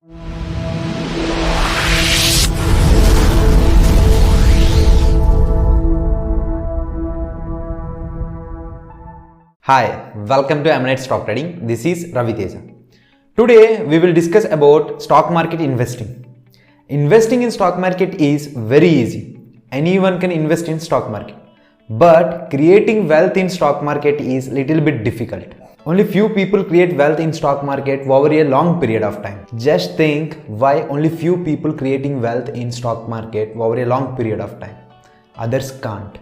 Hi, welcome to Eminent Stock Trading. This is Ravi Teja. Today we will discuss about stock market investing. Investing in stock market is very easy. Anyone can invest in stock market. But creating wealth in stock market is little bit difficult. Only few people create wealth in stock market over a long period of time. Just think why only few people creating wealth in stock market over a long period of time. Others can't.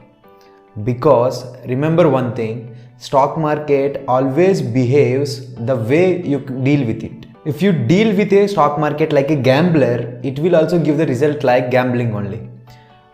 Because remember one thing, stock market always behaves the way you deal with it. If you deal with a stock market like a gambler, it will also give the result like gambling only.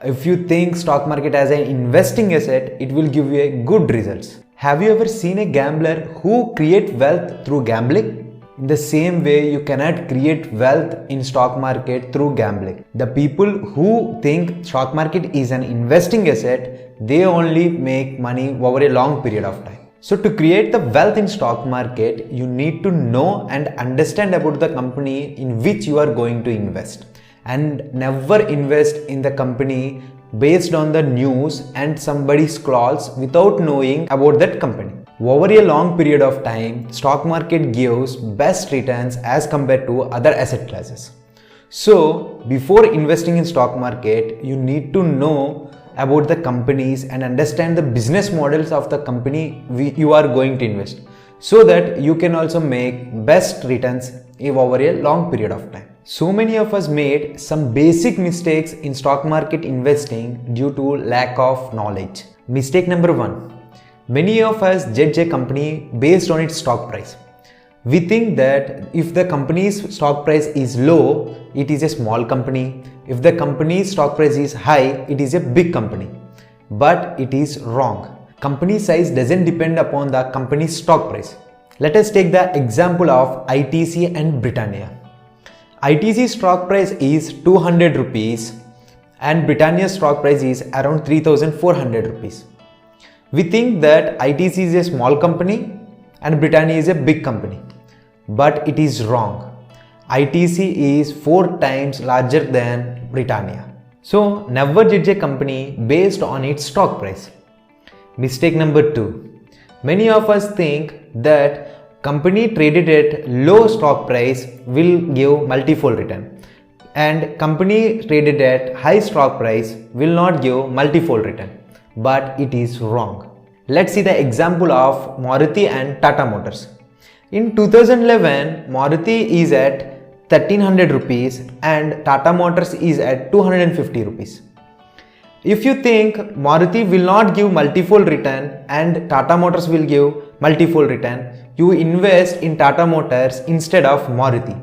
If you think stock market as an investing asset, it will give you a good results. Have you ever seen a gambler who create wealth through gambling? In the same way, you cannot create wealth in stock market through gambling. The people who think stock market is an investing asset, they only make money over a long period of time. So to create the wealth in stock market, you need to know and understand about the company in which you are going to invest. And never invest in the company based on the news and somebody's calls without knowing about that company. Over a long period of time, stock market gives best returns as compared to other asset classes. So before investing in stock market, you need to know about the companies and understand the business models of the company you are going to invest, so that you can also make best returns over a long period of time. So many of us made some basic mistakes in stock market investing due to lack of knowledge. Mistake number 1. Many of us judge a company based on its stock price. We think that if the company's stock price is low, it is a small company. If the company's stock price is high, it is a big company. But it is wrong. Company size doesn't depend upon the company's stock price. Let us take the example of ITC and Britannia. ITC stock price is 200 rupees and Britannia's stock price is around 3400 rupees. We think that ITC is a small company and Britannia is a big company. But it is wrong. ITC is 4 times larger than Britannia. So never judge a company based on its stock price. Mistake number 2. Many of us think that company traded at low stock price will give multifold return and company traded at high stock price will not give multifold return. But it is wrong. Let's see the example of Maruti and Tata Motors. In 2011, Maruti is at 1300 rupees and Tata Motors is at 250 rupees. If you think Maruti will not give multifold return and Tata Motors will give multifold return, you invest in Tata Motors instead of Maruti.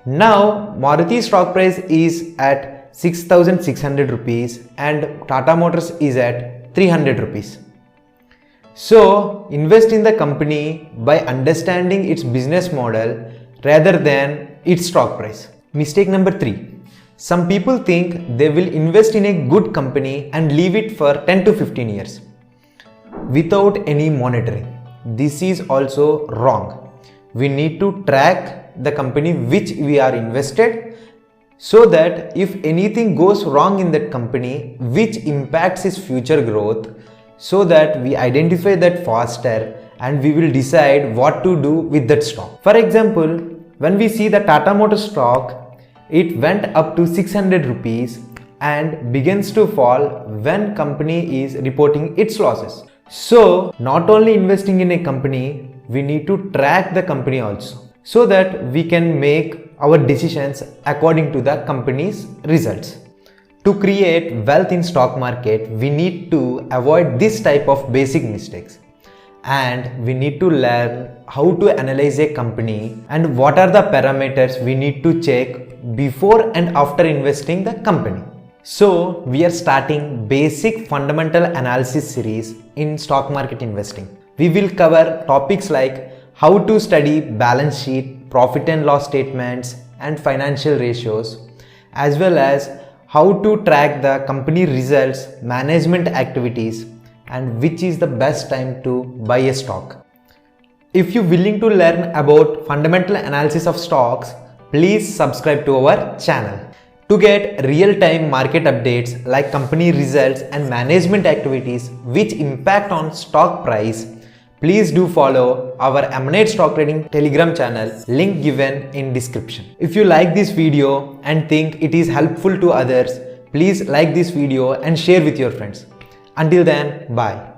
Now Maruti's stock price is at 6600 rupees and Tata Motors is at 300 rupees. So invest in the company by understanding its business model rather than its stock price. Mistake number 3. Some people think they will invest in a good company and leave it for 10 to 15 years without any monitoring. This is also wrong. We need to track the company which we are invested, so that if anything goes wrong in that company which impacts its future growth, so that we identify that faster and we will decide what to do with that stock. For example, when we see the Tata Motors stock, it went up to 600 rupees and begins to fall when company is reporting its losses. So not only investing in a company, we need to track the company also, so that we can make our decisions according to the company's results. To create wealth in stock market, we need to avoid this type of basic mistakes. And we need to learn how to analyze a company and what are the parameters we need to check before and after investing the company. So we are starting basic fundamental analysis series in stock market investing. We will cover topics like how to study balance sheet, profit and loss statements and financial ratios, as well as how to track the company results, management activities, and which is the best time to buy a stock. If you're willing to learn about fundamental analysis of stocks, please subscribe to our channel. To get real-time market updates like company results and management activities which impact on stock price, please do follow our Emanate Stock Trading Telegram channel, link given in description. If you like this video and think it is helpful to others, please like this video and share with your friends. Until then, bye.